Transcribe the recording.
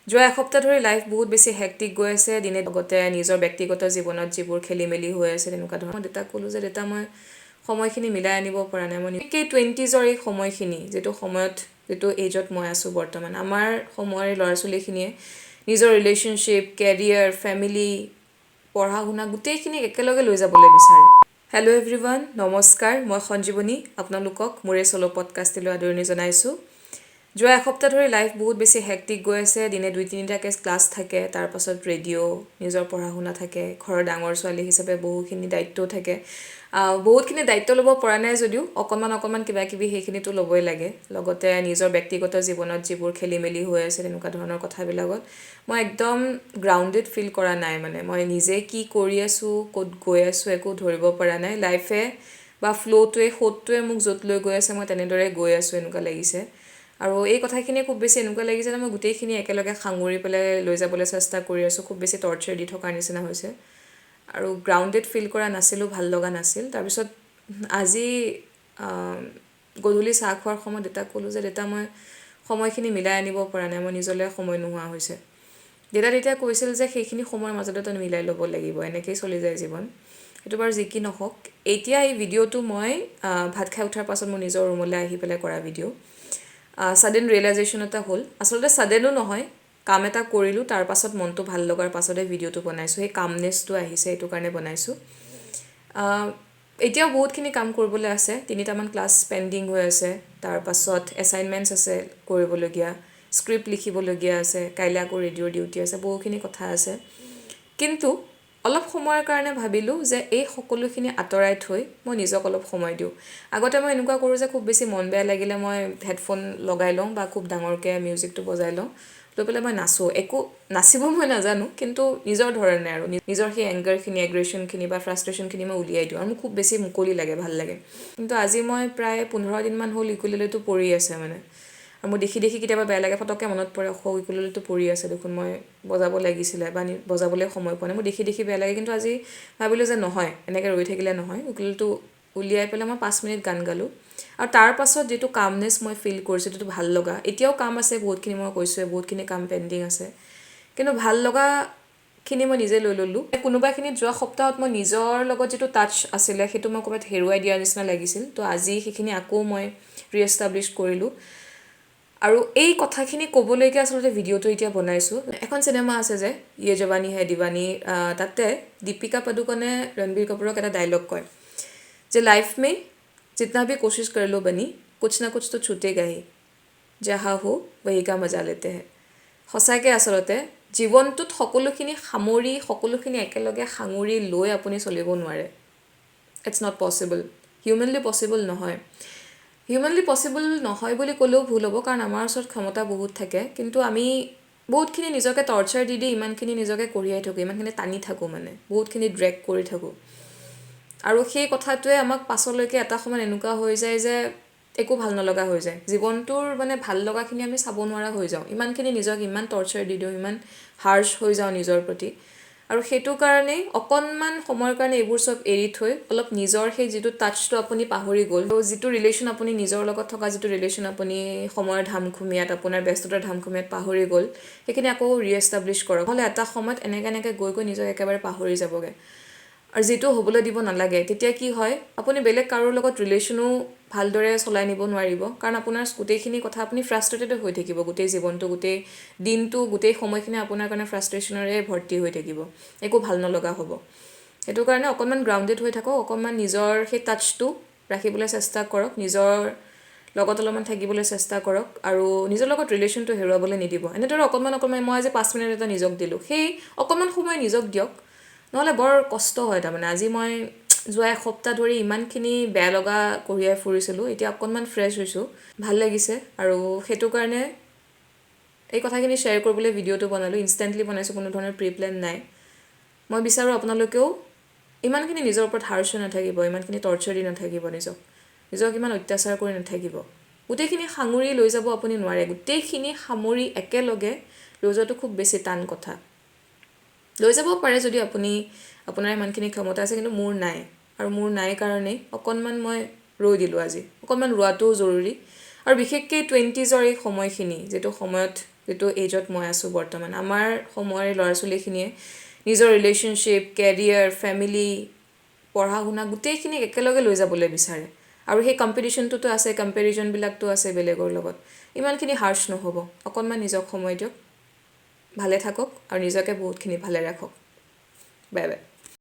যোৱা এসপ্তাহ ধৰি লাইফ বহুত বেছি হেক্টিক গৈ আছে দিনে লগতে নিজৰ ব্যক্তিগত জীৱনত যিবোৰ খেলি মেলি হৈ আছে তেনেকুৱা ধৰণৰ দেউতাক ক'লোঁ যে দেউতা মই সময়খিনি মিলাই আনিব পৰা নাই মই বিশেষকৈ 20s এই সময়খিনি যিটো সময়ত যিটো এজত মই আছোঁ বৰ্তমান আমাৰ সময়ৰ ল'ৰা ছোৱালীখিনিয়ে নিজৰ ৰিলেশ্যনশ্বিপ কেৰিয়াৰ ফেমিলি পঢ়া শুনা গোটেইখিনি একেলগে লৈ যাবলৈ বিচাৰে হেল্ল' এভৰিৱান নমস্কাৰ মই সঞ্জীৱনী আপোনালোকক মোৰ এই চ'ল' পডকাষ্টলৈ আদৰণি জনাইছোঁ যোৱা এসপ্তাহ ধৰি লাইফ বহুত বেছি হেক্টিক গৈ আছে দিনে 2-3টাকৈ ক্লাছ থাকে তাৰপাছত ৰেডিঅ' নিজৰ পঢ়া শুনা থাকে ঘৰৰ ডাঙৰ ছোৱালী হিচাপে বহুখিনি দায়িত্বও থাকে বহুতখিনি দায়িত্ব ল'ব পৰা নাই যদিও অকণমান কিবা কিবি সেইখিনিতো ল'বই লাগে লগতে নিজৰ ব্যক্তিগত জীৱনত যিবোৰ খেলি মেলি হৈ আছে তেনেকুৱা ধৰণৰ কথাবিলাকত মই একদম গ্ৰাউণ্ডেড ফিল কৰা নাই মানে মই নিজে কি কৰি আছোঁ ক'ত গৈ আছোঁ একো ধৰিব পৰা নাই লাইফে বা সোঁতটোৱে মোক য'ত লৈ গৈ আছে মই তেনেদৰে গৈ আছোঁ এনেকুৱা লাগিছে আৰু এই কথাখিনি খুব বেছি এনেকুৱা লাগিছে যে মই গোটেইখিনি একেলগে সাঙুৰি পেলাই লৈ যাবলৈ চেষ্টা কৰি আছোঁ খুব বেছি টৰ্চাৰ দি থকাৰ নিচিনা হৈছে আৰু গ্ৰাউণ্ডেড ফিল কৰা নাছিলোঁ ভাল লগা নাছিল তাৰপিছত আজি গধূলি চাহ খোৱাৰ সময়ত দেউতাক ক'লোঁ যে দেউতা মই সময়খিনি মিলাই আনিব পৰা নাই মই নিজলৈ সময় নোহোৱা হৈছে দেউতা তেতিয়া কৈছিল যে সেইখিনি সময়ৰ মাজতে তই মিলাই ল'ব লাগিব এনেকৈয়ে চলি যায় জীৱন সেইটো বাৰু যি কি নহওক এতিয়া এই ভিডিঅ'টো মই ভাত খাই উঠাৰ পাছত মোৰ নিজৰ ৰুমলৈ আহি পেলাই কৰা ভিডিঅ' ছাডেন ৰিয়েলাইজেশ্যন এটা হ'ল আচলতে ছাডেনো নহয় কাম এটা কৰিলোঁ তাৰ পাছত মনটো ভাল লগাৰ পাছতহে ভিডিঅ'টো বনাইছোঁ সেই কামনেছটো আহিছে এইটো কাৰণে বনাইছোঁ এতিয়াও বহুতখিনি কাম কৰিবলৈ আছে 3টামান ক্লাছ পেণ্ডিং হৈ আছে তাৰপাছত এছাইনমেণ্টছ আছে কৰিবলগীয়া স্ক্ৰিপ্ট লিখিবলগীয়া আছে কাইলৈ আকৌ ৰেডিঅ'ৰ ডিউটি আছে বহুখিনি কথা আছে কিন্তু অলপ সময়ৰ কাৰণে ভাবিলোঁ যে এই সকলোখিনি আঁতৰাই থৈ মই নিজক অলপ সময় দিওঁ আগতে মই এনেকুৱা কৰোঁ যে খুব বেছি মন বেয়া লাগিলে মই হেডফোন লগাই লওঁ বা খুব ডাঙৰকৈ মিউজিকটো বজাই লওঁ লৈ পেলাই মই নাচোঁ একো নাচিব মই নাজানো কিন্তু নিজৰ ধৰণে আৰু নিজৰ সেই এংগাৰখিনি এগ্ৰেশ্যনখিনি বা ফ্ৰাষ্ট্ৰেশ্যনখিনি মই উলিয়াই দিওঁ আৰু মোক খুব বেছি মুকলি লাগে ভাল লাগে কিন্তু আজি মই প্ৰায় 15 দিনমান হ'ল ইকুলেলেটো পৰি আছে মানে আৰু মোৰ দেখি কেতিয়াবা বেয়া লাগে ফটককৈ মনত পৰে ইকুলেলেটো পৰি আছে দেখোন মই বজাব লাগিছিলে বা বজাবলৈ সময় পোৱা নাই মোৰ দেখি বেয়া লাগে কিন্তু আজি ভাবিলোঁ যে নহয় এনেকৈ ৰৈ থাকিলে নহয় ইকুলেলেটো উলিয়াই পেলাই মই 5 মিনিট গান গালোঁ আৰু তাৰ পাছত যিটো কামনেছ মই ফিল কৰিছোঁ যিটো ভাল লগা এতিয়াও কাম আছে বহুতখিনি মই কৈছোঁৱে বহুতখিনি কাম পেণ্ডিং আছে কিন্তু ভাল লগাখিনি মই নিজে লৈ ল'লোঁ কোনোবাখিনিত যোৱা সপ্তাহত মই নিজৰ লগত যিটো টাচ আছিলে সেইটো মই ক'ৰবাত হেৰুৱাই দিয়াৰ নিচিনা লাগিছিল তো আজি সেইখিনি আকৌ মই ৰিএষ্টাব্লিছ কৰিলোঁ আৰু এই কথাখিনি ক'বলৈকে আচলতে ভিডিঅ'টো এতিয়া বনাইছোঁ এখন চিনেমা আছে যে ইয়ে জৱানী হে দিৱানী তাতে দীপিকা পাডুকনে ৰণবীৰ কাপুৰক এটা ডায়লগ কয় যে লাইফ মে जितना भी कोशिश कर लो बनी कुछ ना कुछ तो छूटेगा ही जहाँ हो वही का मजा लेते हैं সঁচাকৈ আচলতে জীৱনটোত সকলোখিনি একেলগে সাঙুৰি লৈ আপুনি চলিব নোৱাৰে ইটছ নট পচিবল হিউমেনলি পচিবল নহয় বুলি ক'লেও ভুল হ'ব কাৰণ আমাৰ ওচৰত ক্ষমতা বহুত থাকে কিন্তু আমি বহুতখিনি নিজকে টৰ্চাৰ দি ইমানখিনি নিজকে কঢ়িয়াই থাকোঁ ইমানখিনি টানি থাকোঁ মানে বহুতখিনি ড্ৰেগ কৰি থাকোঁ আৰু সেই কথাটোৱে আমাক পাছলৈকে এটা সময়ত এনেকুৱা হৈ যায় যে একো ভাল নলগা হৈ যায় জীৱনটোৰ মানে ভাল লগাখিনি আমি চাব নোৱাৰা হৈ যাওঁ ইমানখিনি নিজক ইমান টৰ্চাৰ দি দিওঁ ইমান হাৰ্ছ হৈ যাওঁ নিজৰ প্ৰতি আৰু সেইটো কাৰণেই অকণমান সময়ৰ কাৰণে এইবোৰ চব এৰি থৈ অলপ নিজৰ সেই যিটো টাচটো আপুনি পাহৰি গ'ল যিটো ৰিলেশ্যন আপুনি নিজৰ লগত থকা যিটো ৰিলেশ্যন আপুনি সময়ৰ ধামখুমীয়াত আপোনাৰ ব্যস্ততাৰ ধামখুমীয়াত পাহৰি গ'ল সেইখিনি আকৌ ৰিএষ্টাব্লিছ কৰক নহ'লে এটা সময়ত এনেকৈ গৈ নিজক একেবাৰে পাহৰি যাবগৈ আৰু যিটো হ'বলৈ দিব নালাগে তেতিয়া কি হয় আপুনি বেলেগ কাৰোৰ লগত ৰিলেশ্যনো ভালদৰে চলাই নিব নোৱাৰিব কাৰণ আপোনাৰ গোটেইখিনি কথা আপুনি ফ্ৰাষ্ট্ৰেটেড হৈ থাকিব গোটেই জীৱনটো গোটেই দিনটো গোটেই সময়খিনি আপোনাৰ কাৰণে ফ্ৰাষ্ট্ৰেশ্যনেৰে ভৰ্তি হৈ থাকিব একো ভাল নলগা হ'ব সেইটো কাৰণে অকণমান গ্ৰাউণ্ডেড হৈ থাকক অকণমান নিজৰ সেই টাচটো ৰাখিবলৈ চেষ্টা কৰক নিজৰ লগত অলপমান থাকিবলৈ চেষ্টা কৰক আৰু নিজৰ লগত ৰিলেশ্যনটো হেৰুৱাবলৈ নিদিব এনেদৰে অকণমান মই আজি 5 মিনিট এটা নিজক দিলোঁ সেই অকণমান সময় নিজক দিয়ক নহ'লে বৰ কষ্ট হয় তাৰমানে আজি মই যোৱা এসপ্তাহ ধৰি ইমানখিনি বেয়া লগা কঢ়িয়াই ফুৰিছিলোঁ এতিয়া অকণমান ফ্ৰেছ হৈছোঁ ভাল লাগিছে আৰু সেইটো কাৰণে এই কথাখিনি শ্বেয়াৰ কৰিবলৈ ভিডিঅ'টো বনালোঁ ইনষ্টেণ্টলি বনাইছোঁ কোনো ধৰণৰ প্ৰি প্লেন নাই মই বিচাৰোঁ আপোনালোকেও ইমানখিনি নিজৰ ওপৰত হাৰ্ছ হৈ নাথাকিব ইমানখিনি টৰ্চাৰ দি নাথাকিব নিজক ইমান অত্যাচাৰ কৰি নাথাকিব গোটেইখিনি সাঙুৰি লৈ যাব আপুনি নোৱাৰে গোটেইখিনি সামৰি একেলগে লৈ যোৱাটো খুব বেছি টান কথা লৈ যাব পাৰে যদি আপোনাৰ ইমানখিনি ক্ষমতা আছে কিন্তু মোৰ নাই আৰু মোৰ নাই কাৰণেই অকণমান মই ৰৈ দিলোঁ আজি অকণমান ৰোৱাটোও জৰুৰী আৰু বিশেষকৈ 20s এই সময়খিনি যিটো সময়ত যিটো এজত মই আছোঁ বৰ্তমান। আমাৰ সময়ৰ ল'ৰা ছোৱালীখিনিয়ে নিজৰ ৰিলেশ্যনশ্বিপ, কেৰিয়াৰ, ফেমিলি, পঢ়া শুনা গোটেইখিনি একেলগে লৈ যাবলৈ বিচাৰে। আৰু সেই কম্পিটিশ্যনটোতো আছে, কম্পেৰিজনবিলাকতো আছে বেলেগৰ লগত। ইমানখিনি হাৰ্ছ নহ'ব, অকণমান নিজক সময় দিয়ক, ভালে থাকক আৰু নিজকে বহুতখিনি ভালে ৰাখক। Bye bye.